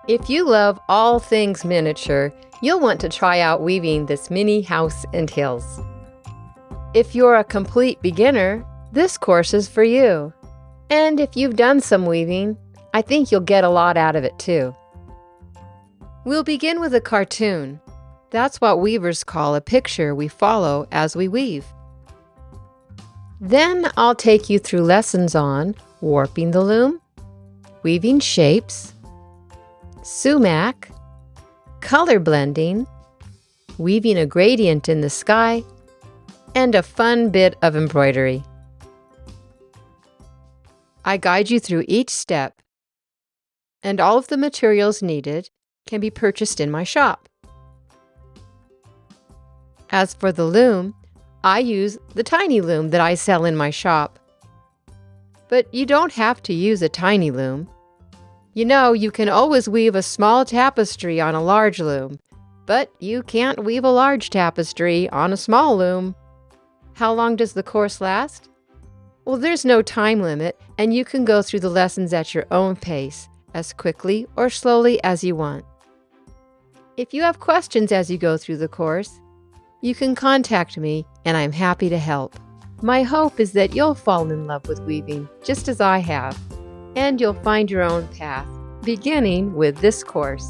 If you love all things miniature, you'll want to try out weaving this mini house and hills. If you're a complete beginner, this course is for you. And if you've done some weaving, I think you'll get a lot out of it too. We'll begin with a cartoon. That's what weavers call a picture we follow as we weave. Then I'll take you through lessons on warping the loom, weaving shapes, sumac, color blending, weaving a gradient in the sky, and a fun bit of embroidery. I guide you through each step, and all of the materials needed can be purchased in my shop. As for the loom, I use the tiny loom that I sell in my shop. But you don't have to use a tiny loom. You know, you can always weave a small tapestry on a large loom, but you can't weave a large tapestry on a small loom. How long does the course last? Well, there's no time limit, and you can go through the lessons at your own pace, as quickly or slowly as you want. If you have questions as you go through the course, you can contact me, and I'm happy to help. My hope is that you'll fall in love with weaving, just as I have, and you'll find your own path, beginning with this course.